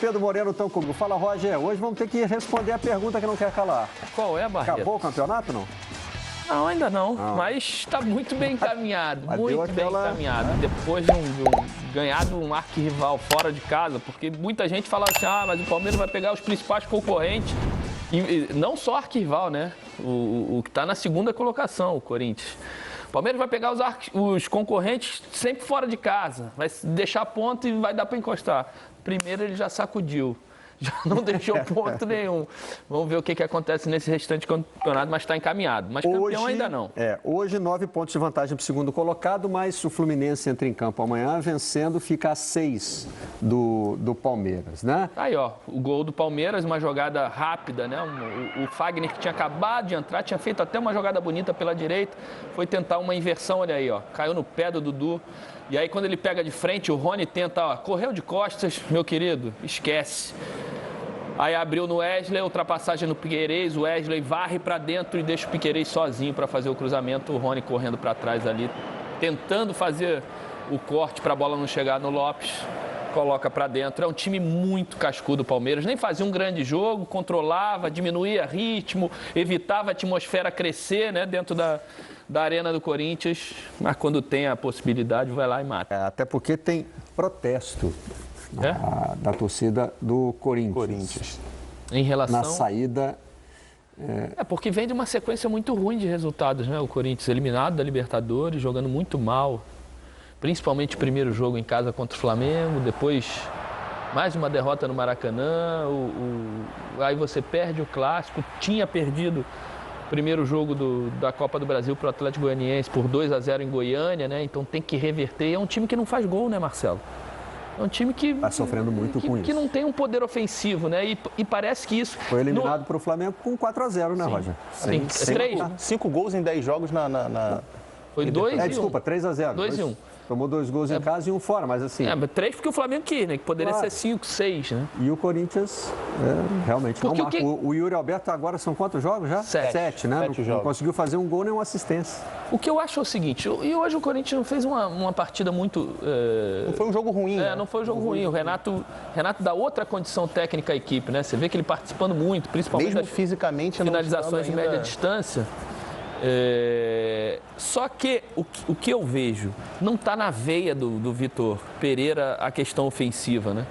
Pedro Moreno estão comigo. Fala, Roger. Hoje vamos ter que responder a pergunta que não quer calar. Qual é, Barreto? Acabou o campeonato, não? Não, ainda não. Mas está muito bem encaminhado. Muito bem encaminhado. Depois de ganhar de um arquirrival fora de casa, porque muita gente fala assim, mas o Palmeiras vai pegar os principais concorrentes. E não só arquirrival, né? O que está na segunda colocação, o Corinthians. O Palmeiras vai pegar os concorrentes sempre fora de casa. Vai deixar ponto e vai dar para encostar. Primeiro ele já sacudiu. Já não deixou ponto nenhum. Vamos ver o que acontece nesse restante campeonato, mas está encaminhado. Mas campeão ainda não. Hoje 9 pontos de vantagem para o segundo colocado, mas o Fluminense entra em campo amanhã, vencendo, fica a 6 do Palmeiras, né? Aí, ó, o gol do Palmeiras, uma jogada rápida, né? O Fagner, que tinha acabado de entrar, tinha feito até uma jogada bonita pela direita, foi tentar uma inversão, olha aí, ó, caiu no pé do Dudu. E aí, quando ele pega de frente, o Rony tenta, ó, correu de costas, meu querido, esquece. Aí abriu no Wesley, ultrapassagem no Piquerez, o Wesley varre para dentro e deixa o Piquerez sozinho para fazer o cruzamento, o Rony correndo para trás ali, tentando fazer o corte para a bola não chegar no Lopes, coloca para dentro. É um time muito cascudo, o Palmeiras, nem fazia um grande jogo, controlava, diminuía ritmo, evitava a atmosfera crescer, né, dentro da arena do Corinthians, mas quando tem a possibilidade, vai lá e mata. Até porque tem protesto da torcida do Corinthians. Em relação... Na saída... porque vem de uma sequência muito ruim de resultados, né? O Corinthians eliminado da Libertadores, jogando muito mal, principalmente o primeiro jogo em casa contra o Flamengo, depois mais uma derrota no Maracanã, aí você perde o Clássico, tinha perdido o primeiro jogo da Copa do Brasil para o Atlético Goianiense por 2-0 em Goiânia, né? Então tem que reverter. É um time que não faz gol, né, Marcelo? É um time que está sofrendo muito com isso. Que não tem um poder ofensivo, né? E parece que isso... Foi eliminado para o Flamengo com 4-0, né, Roger? Sim. 5 gols em 10 jogos na... Foi 2 e 1. Desculpa, 3-0. 2 e 1. Tomou 2 gols em casa e 1 fora, mas assim... 3 porque o Flamengo quis, né? Que poderia ser 5, 6, né? E o Corinthians realmente não marca. O Yuri Alberto agora são quantos jogos já? 7, né? 7 jogos. Não conseguiu fazer um gol nem uma assistência. O que eu acho é o seguinte, e hoje o Corinthians não fez uma partida muito... Não foi um jogo ruim, né? Não foi um jogo ruim. O Renato dá outra condição técnica à equipe, né? Você vê que ele participando muito, principalmente mesmo fisicamente, finalizações de média distância. Só que o que eu vejo não está na veia do Vitor Pereira a questão ofensiva, né?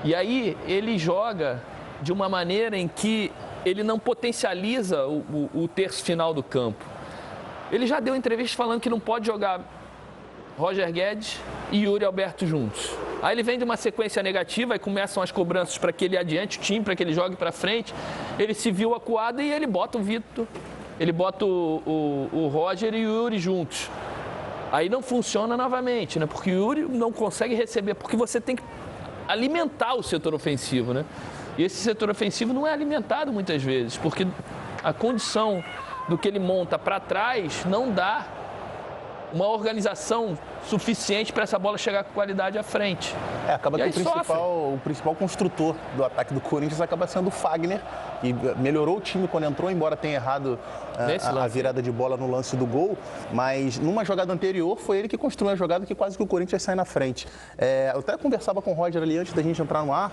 E aí ele joga de uma maneira em que ele não potencializa o terço final do campo. Ele já deu entrevista falando que não pode jogar Roger Guedes e Yuri Alberto juntos. Aí ele vem de uma sequência negativa e começam as cobranças para que ele adiante o time, para que ele jogue para frente. Ele se viu acuado e ele bota o Vitor. Ele bota o Roger e o Yuri juntos. Aí não funciona novamente, né? Porque o Yuri não consegue receber, porque você tem que alimentar o setor ofensivo, né? E esse setor ofensivo não é alimentado muitas vezes, porque a condição do que ele monta para trás não dá uma organização suficiente para essa bola chegar com qualidade à frente. Acaba que o principal construtor do ataque do Corinthians acaba sendo o Fagner, que melhorou o time quando entrou, embora tenha errado a virada de bola no lance do gol, mas numa jogada anterior foi ele que construiu a jogada que quase que o Corinthians sai na frente. Eu até conversava com o Roger ali antes da gente entrar no ar,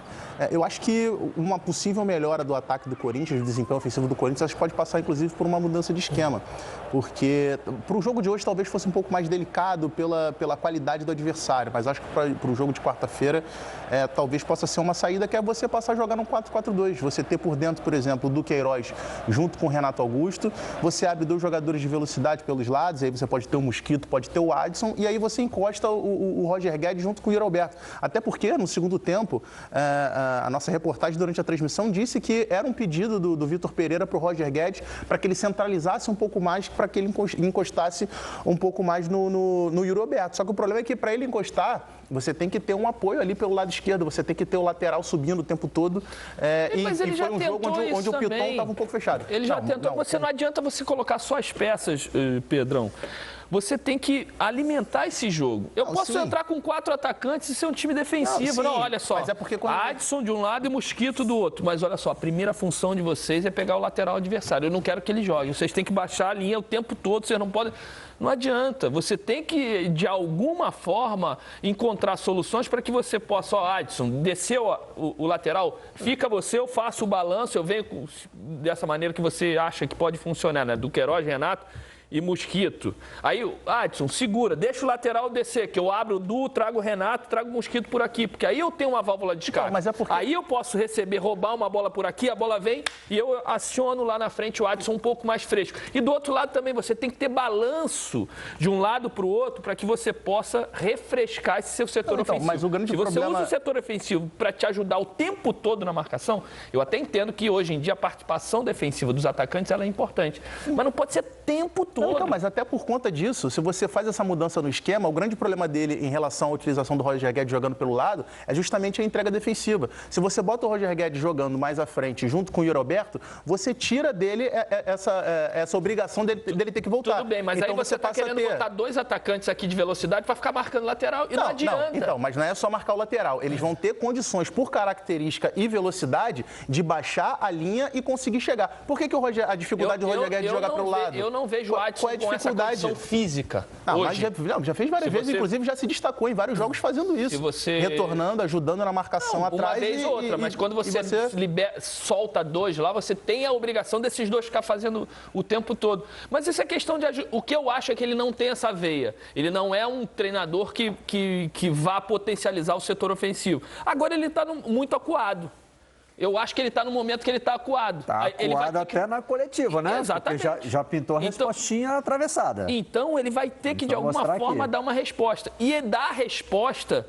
eu acho que uma possível melhora do ataque do Corinthians, do desempenho ofensivo do Corinthians, acho que pode passar inclusive por uma mudança de esquema, porque para o jogo de hoje talvez fosse um pouco mais delicado pela qualidade do adversário, mas acho que para o jogo de quarta-feira talvez possa ser uma saída que é você passar a jogar no 4-4-2, você ter por dentro, por exemplo, o Duqueiroz junto com o Renato Augusto, você abre 2 jogadores de velocidade pelos lados, aí você pode ter o Mosquito, pode ter o Adson, e aí você encosta o Roger Guedes junto com o Yuri Alberto. Até porque, no segundo tempo, a nossa reportagem durante a transmissão disse que era um pedido do Vitor Pereira para o Roger Guedes para que ele centralizasse um pouco mais, para que ele encostasse um pouco mais no Yuri Alberto. Só que o problema é que para ele encostar, você tem que ter um apoio ali pelo lado esquerdo, você tem que ter o lateral subindo o tempo todo. Mas ele já foi um tentou jogo onde o também. Piton estava um pouco fechado. Ele já tentou. Não adianta você colocar só as peças, Pedrão. você tem que alimentar esse jogo. Eu posso entrar com 4 atacantes e ser um time defensivo. Não, olha só, mas é porque quando... Adson de um lado e Mosquito do outro. Mas olha só, a primeira função de vocês é pegar o lateral adversário. Eu não quero que ele jogue. Vocês têm que baixar a linha o tempo todo, vocês não podem... Não adianta, você tem que, de alguma forma, encontrar soluções para que você possa, Adson, desceu o lateral, fica você, eu faço o balanço, eu venho dessa maneira que você acha que pode funcionar, né? Do Queiroz, Renato e Mosquito. Aí, Adson, segura, deixa o lateral descer, que eu abro o Du, trago o Renato, trago o Mosquito por aqui, porque aí eu tenho uma válvula de escape. Mas é porque... Aí eu posso receber, roubar uma bola por aqui, a bola vem e eu aciono lá na frente o Adson um pouco mais fresco. E do outro lado também, você tem que ter balanço de um lado para o outro para que você possa refrescar esse seu setor ofensivo. Mas o grande Se você problema... usa o setor ofensivo para te ajudar o tempo todo na marcação, eu até entendo que hoje em dia a participação defensiva dos atacantes ela é importante, mas não pode ser tempo todo. Então, mas até por conta disso, se você faz essa mudança no esquema, o grande problema dele em relação à utilização do Roger Guedes jogando pelo lado é justamente a entrega defensiva. Se você bota o Roger Guedes jogando mais à frente junto com o Yuri Alberto, você tira dele essa obrigação dele ter que voltar. Tudo bem, mas então, aí você está querendo botar 2 atacantes aqui de velocidade para ficar marcando lateral e não adianta. Não, então, mas não é só marcar o lateral. Eles vão ter condições, por característica e velocidade, de baixar a linha e conseguir chegar. Por que a dificuldade do Roger Guedes de jogar pelo lado? Eu não vejo o Adson com essa condição física. Mas já fez várias vezes, inclusive já se destacou em vários jogos fazendo isso. Retornando, ajudando na marcação atrás. Uma vez ou outra, mas quando você solta 2 lá, você tem a obrigação desses 2 ficar fazendo o tempo todo. Mas isso é questão de... O que eu acho é que ele não tem essa veia. Ele não é um treinador que vá potencializar o setor ofensivo. Agora ele está muito acuado. Eu acho que ele está no momento que ele está acuado. Está acuado até na coletiva, né? Exatamente. Porque já pintou a respostinha atravessada. Então, ele vai ter que, de alguma forma, dar uma resposta. E dar a resposta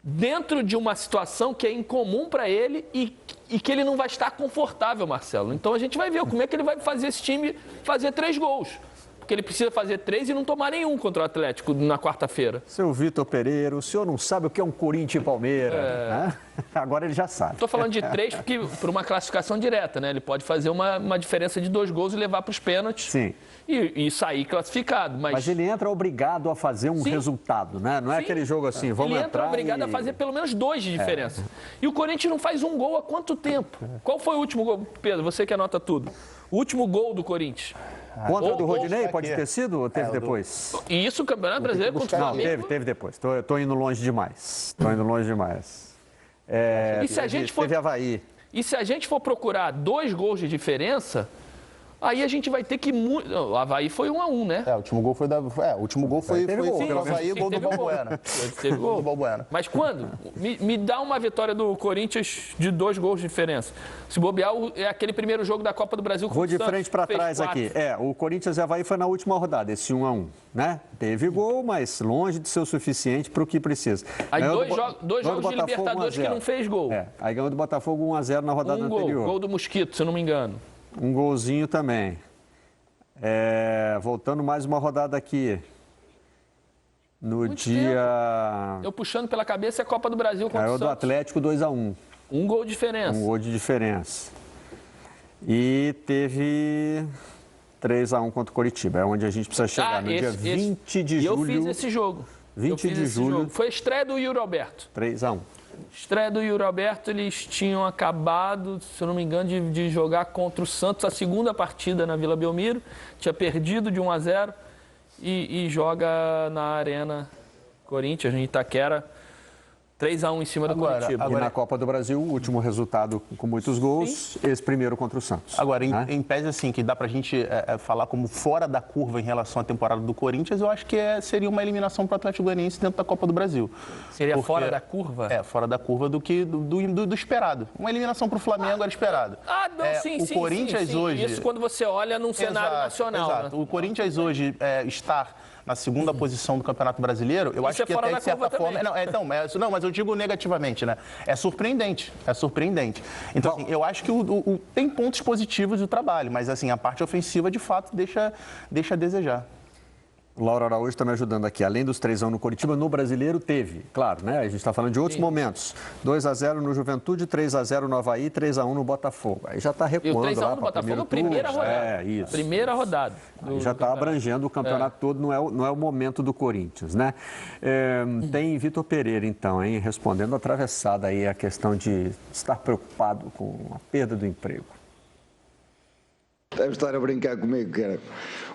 dentro de uma situação que é incomum para ele e que ele não vai estar confortável, Marcelo. Então, a gente vai ver como é que ele vai fazer esse time fazer 3 gols. Porque ele precisa fazer 3 e não tomar nenhum contra o Atlético na quarta-feira. Seu Vitor Pereira, o senhor não sabe o que é um Corinthians e Palmeiras, né? Agora ele já sabe. Estou falando de 3 porque por uma classificação direta, né? Ele pode fazer uma diferença de 2 gols e levar para os pênaltis. Sim. E sair classificado. Mas ele entra obrigado a fazer um resultado, né? Não é aquele jogo assim, vamos entrar. Ele entra obrigado a fazer pelo menos 2 de diferença. E o Corinthians não faz um gol há quanto tempo? Qual foi o último gol? Pedro, você que anota tudo. O último gol do Corinthians. Contra do Rodinei, pode ter sido ou teve depois? E isso o Campeonato Brasileiro contra o Flamengo? Não, teve depois. Tô indo longe demais. E se a gente for... Teve Avaí. E se a gente for procurar 2 gols de diferença, aí a gente vai ter que... O Avaí foi 1-1, né? O último gol foi o último gol foi o Avaí, gol do Balbuena. Teve gol do Balbuena. Mas quando? Me dá uma vitória do Corinthians de 2 gols de diferença. Se bobear, é aquele primeiro jogo da Copa do Brasil. Vou de frente para trás aqui. O Corinthians e Avaí foi na última rodada, esse 1-1, né? Teve gol, mas longe de ser o suficiente para o que precisa. Aí dois jogos de Libertadores que não fez gol. Aí ganhou do Botafogo 1-0 na rodada anterior. Gol do Mosquito, se eu não me engano. Um golzinho também. Voltando mais uma rodada aqui. No muito dia... Tempo. Eu puxando pela cabeça é a Copa do Brasil contra o Santos. Do Atlético 2-1. Um gol de diferença. Um gol de diferença. E teve 3-1 contra o Coritiba. É onde a gente precisa chegar. No dia 20 de julho. Eu fiz esse jogo. 20 de julho. Foi a estreia do Yuri Alberto. 3-1. Estreia do Yuri Alberto, eles tinham acabado, se eu não me engano, de jogar contra o Santos a segunda partida na Vila Belmiro. Tinha perdido de 1-0 e joga na Arena Corinthians, em Itaquera, 3-1 em cima do Coritiba. E na Copa do Brasil, o último resultado com muitos gols, esse primeiro contra o Santos. Agora, em pese assim, que dá pra gente falar como fora da curva em relação à temporada do Corinthians, eu acho que seria uma eliminação para o Atlético Goianiense dentro da Copa do Brasil. Seria fora da curva? Fora da curva do esperado. Uma eliminação para o Flamengo era esperado. Sim, o Corinthians hoje... Isso quando você olha num cenário nacional. Exato. Né? O Corinthians hoje estar na segunda posição do Campeonato Brasileiro, eu acho que até de certa forma... Não, mas eu digo negativamente, né? É surpreendente. Então, assim, eu acho que tem pontos positivos do trabalho, mas assim, a parte ofensiva, de fato, deixa a desejar. O Lauro Araújo está me ajudando aqui. Além dos 3-1 no Coritiba, no Brasileiro teve, claro, né? A gente está falando de outros momentos. 2-0 no Juventude, 3-0 no Avaí, 3-1 no Botafogo. Aí já está recuando lá. E o 3-1 no Botafogo, primeira rodada. Isso. Primeira rodada. Aí já está abrangendo o campeonato todo, não é o momento do Corinthians, né? Tem Vitor Pereira, então, hein? Respondendo atravessada aí a questão de estar preocupado com a perda do emprego. Deve estar a brincar comigo, cara.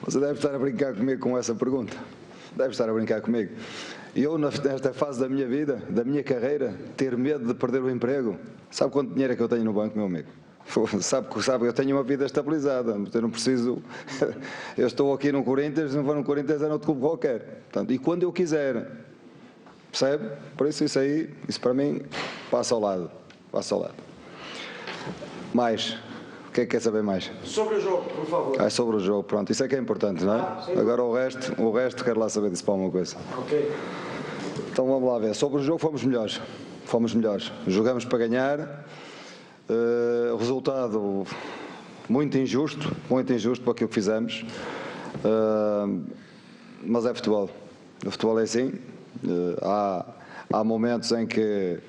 Você deve estar a brincar comigo com essa pergunta. Deve estar a brincar comigo. E eu, nesta fase da minha vida, da minha carreira, ter medo de perder o emprego. Sabe quanto dinheiro é que eu tenho no banco, meu amigo? Sabe, eu tenho uma vida estabilizada. Eu não preciso... Eu estou aqui no Corinthians, se não for no Corinthians é no outro clube qualquer. Portanto, e quando eu quiser. Percebe? Por isso para mim, passa ao lado. Passa ao lado. Mais... O que é que quer saber mais? Sobre o jogo, por favor. Sobre o jogo, pronto. Isso é que é importante, não é? Agora o resto quero lá saber disso para alguma coisa. Ok. Então vamos lá ver. Sobre o jogo fomos melhores. Fomos melhores. Jogamos para ganhar. Resultado muito injusto para aquilo que fizemos. Mas é futebol. O futebol é assim. Há momentos em que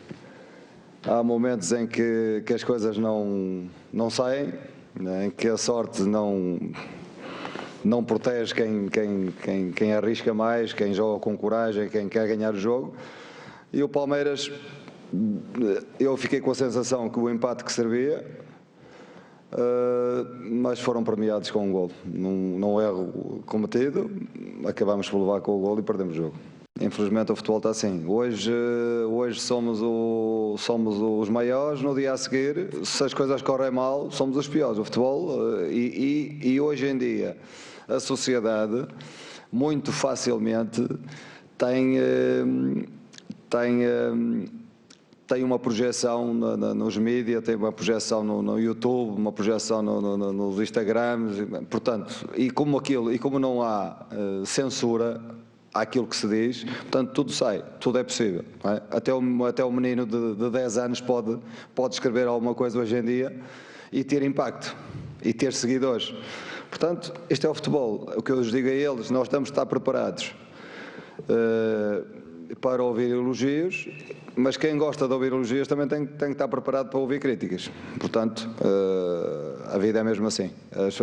as coisas não saem, né, em que a sorte não protege quem arrisca mais, quem joga com coragem, quem quer ganhar o jogo. E o Palmeiras, eu fiquei com a sensação que o empate que servia, mas foram premiados com um golo. Não erro cometido, acabamos por levar com o golo e perdemos o jogo. Infelizmente o futebol está assim. Hoje somos os maiores, no dia a seguir, se as coisas correm mal, somos os piores. O futebol, e hoje em dia, a sociedade, muito facilmente, tem uma projeção nos mídias, tem uma projeção no YouTube, uma projeção nos Instagrams, portanto, e como não há censura àquilo que se diz, portanto tudo sai, tudo é possível, não é? Até o menino de 10 anos pode escrever alguma coisa hoje em dia e ter impacto, e ter seguidores. Portanto, este é o futebol. O que eu lhes digo a eles, nós temos de estar preparados para ouvir elogios, mas quem gosta de ouvir elogios também tem que estar preparado para ouvir críticas. Portanto, a vida é mesmo assim,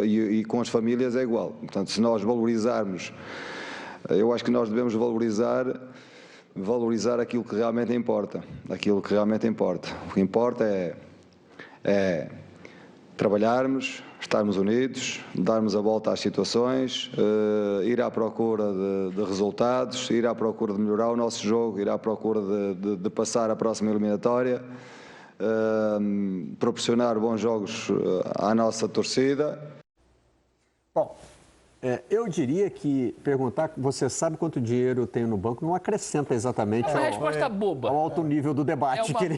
e com as famílias é igual. Portanto, se nós valorizarmos, eu acho que nós devemos valorizar aquilo que realmente importa. Aquilo que realmente importa. O que importa é trabalharmos, estarmos unidos, darmos a volta às situações, ir à procura de resultados, ir à procura de melhorar o nosso jogo, ir à procura de passar a próxima eliminatória, proporcionar bons jogos à nossa torcida. Bom, eu diria que perguntar, você sabe quanto dinheiro eu tenho no banco, não acrescenta exatamente uma resposta boba. Ao alto nível do debate que ele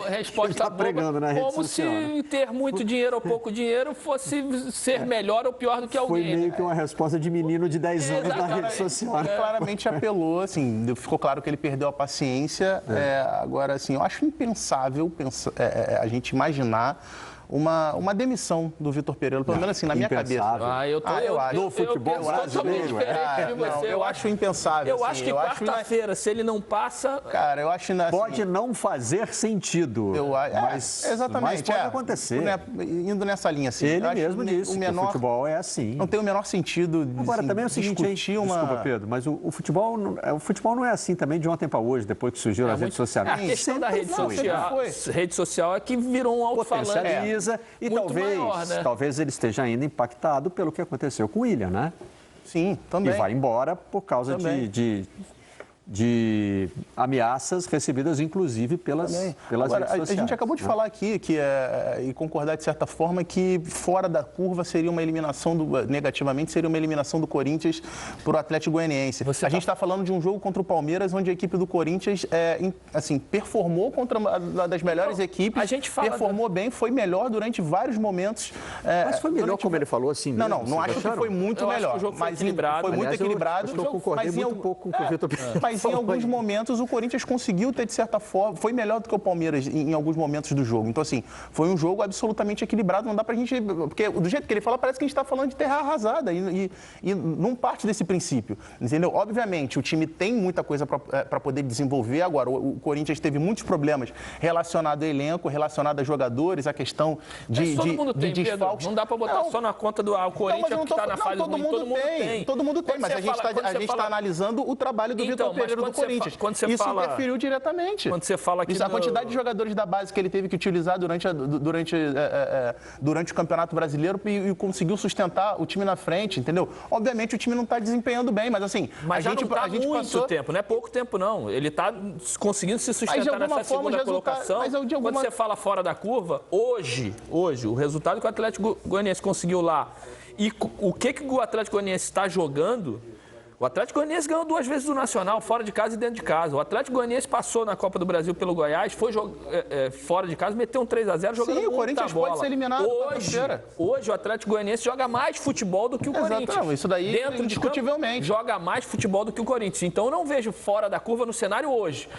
está pregando na rede social. Como se ter muito dinheiro ou pouco dinheiro fosse ser melhor ou pior do que alguém. Foi meio que uma resposta de menino de 10 anos na rede social. Ele claramente apelou, assim, ficou claro que ele perdeu a paciência. Agora, assim, eu acho impensável a gente imaginar uma demissão do Vitor Pereira, pelo menos assim, na minha cabeça. Eu acho. No futebol brasileiro, eu acho impensável. Eu acho que quarta-feira, se ele não passa... Cara, eu acho... Assim, pode não fazer sentido, mas pode acontecer. Indo nessa linha, assim. Ele mesmo disse que o futebol é assim. Não tem o menor sentido Agora, assim, também é o seguinte, desculpa, Pedro, mas o futebol não é assim também de ontem para hoje, depois que surgiu nas redes sociais. A questão da rede social é que virou um alto-falante. E maior, né? talvez ele esteja ainda impactado pelo que aconteceu com o William, né? Sim, também. E vai embora por causa de ameaças recebidas, inclusive, pelas redes sociais. A gente acabou de falar aqui, e concordar de certa forma, que fora da curva seria uma eliminação, negativamente, seria uma eliminação do Corinthians para o Atlético Goianiense. A gente está falando de um jogo contra o Palmeiras, onde a equipe do Corinthians performou contra uma das melhores equipes, performou bem, foi melhor durante vários momentos. Mas foi melhor, como ele falou, assim Não acho que foi muito melhor. Foi muito equilibrado. Foi muito equilibrado. Eu concordei muito pouco com o Vitor Pereira. Mas em alguns momentos o Corinthians conseguiu ter, de certa forma, foi melhor do que o Palmeiras em alguns momentos do jogo. Então, assim, foi um jogo absolutamente equilibrado. Não dá pra gente... Porque do jeito que ele fala, parece que a gente tá falando de terra arrasada. E não parte desse princípio, entendeu? Obviamente, o time tem muita coisa para poder desenvolver. Agora, o Corinthians teve muitos problemas relacionados ao elenco, relacionados a jogadores, a questão de desfalques. Não dá para botar só na conta do Corinthians que está na fase ruim. Todo mundo tem, mas a gente está analisando o trabalho do Vitor Pereira do Corinthians. Isso interferiu diretamente. Quando você fala aqui a quantidade de jogadores da base que ele teve que utilizar durante o Campeonato Brasileiro e conseguiu sustentar o time na frente, entendeu? Obviamente o time não está desempenhando bem, mas assim... Mas a gente muito tempo, não é pouco tempo não. Ele está conseguindo se sustentar nessa segunda colocação. Quando você fala fora da curva, hoje, o resultado que o Atlético Goianiense conseguiu lá e o que o Atlético Goianiense está jogando... O Atlético Goianiense ganhou 2 vezes do Nacional, fora de casa e dentro de casa. O Atlético Goianiense passou na Copa do Brasil pelo Goiás, foi fora de casa, meteu um 3-0, jogando muita bola. Sim, o Corinthians pode ser eliminado. Hoje o Atlético Goianiense joga mais futebol do que o Corinthians. Não, isso daí dentro indiscutivelmente. De campo, joga mais futebol do que o Corinthians. Então eu não vejo fora da curva no cenário hoje.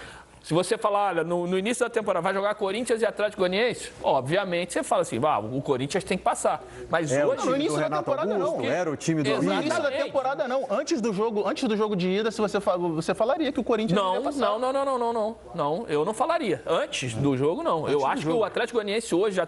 Se você falar, olha, no início da temporada vai jogar Corinthians e Atlético Goianiense, obviamente você fala assim, o Corinthians tem que passar. Mas hoje... No início da temporada não. Era o time do No início da temporada não. Antes do jogo de ida, se você falaria que o Corinthians ia passar. Não, eu não falaria. Antes do jogo, não. Eu acho que o Atlético Goianiense hoje,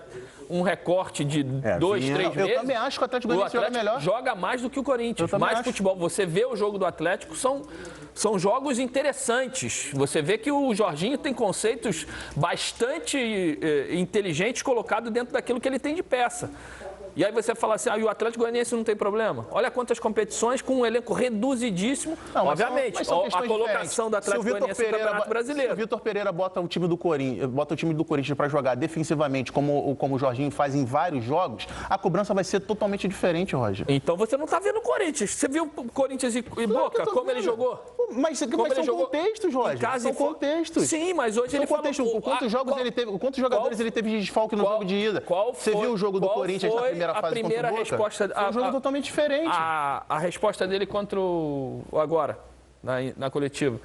um recorte de 2, 3 meses... Eu também acho que o Atlético Goianiense joga melhor. Joga mais do que o Corinthians. Mais futebol. Você vê o jogo do Atlético, são jogos interessantes. Você vê que o Jorginho tem conceitos bastante inteligentes colocados dentro daquilo que ele tem de peça. E aí você fala assim, e o Atlético Goianiense não tem problema? Olha quantas competições com um elenco reduzidíssimo. Não, obviamente, a colocação do Atlético Goianiense no Campeonato Brasileiro. Se o Vitor Pereira bota o time do Corinthians para jogar defensivamente, como o Jorginho faz em vários jogos, a cobrança vai ser totalmente diferente, Roger. Então você não está vendo o Corinthians. Você viu o Corinthians e Boca, como ele jogou? Mas são contextos, Roger. São contextos. Sim, mas hoje ele falou... Quantos jogadores ele teve de desfalque no jogo de ida? Você viu o jogo do Corinthians na primeira fase primeira resposta... Foi um jogo totalmente diferente. A resposta dele contra o agora, na coletiva.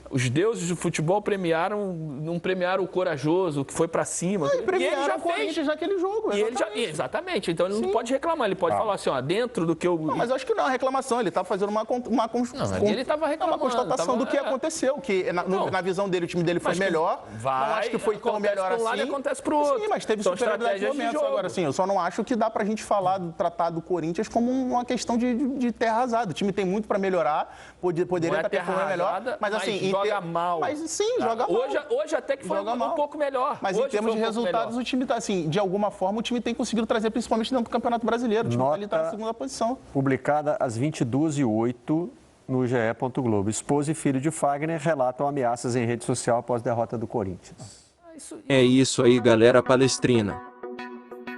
Os deuses do futebol não premiaram o corajoso, que foi pra cima. E ele já fez naquele jogo. Exatamente. Então ele não pode reclamar, ele pode falar assim, dentro do que eu... Não, mas eu acho que não é uma reclamação, ele tá fazendo ele estava reclamando. Uma constatação do que aconteceu, que na visão dele, o time dele foi melhor. Não acho que foi tão melhor assim. Lado, acontece pro outro. Sim, mas teve superioridade de momentos. Agora, sim, eu só não acho que dá pra gente tratar do Corinthians como uma questão de terra arrasada. O time tem muito pra melhorar, poderia estar performando melhor, mas assim... Joga mal. Mas sim, joga mal. Hoje até que foi um pouco melhor. Mas em termos de resultados, o time está assim, de alguma forma, o time tem conseguido trazer, principalmente dentro do Campeonato Brasileiro. O time ali está na segunda posição. Publicada às 22h08 no GE. Globo. Esposa e filho de Fagner relatam ameaças em rede social após derrota do Corinthians. É isso aí, galera palestrina.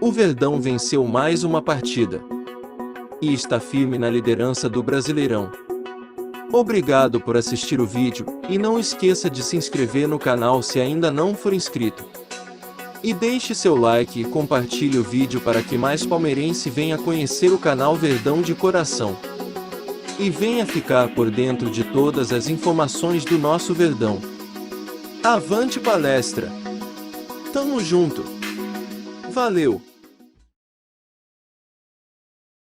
O Verdão venceu mais uma partida e está firme na liderança do Brasileirão. Obrigado por assistir o vídeo, e não esqueça de se inscrever no canal se ainda não for inscrito. E deixe seu like e compartilhe o vídeo para que mais palmeirense venha conhecer o canal Verdão de Coração. E venha ficar por dentro de todas as informações do nosso Verdão. Avante palestra! Tamo junto! Valeu!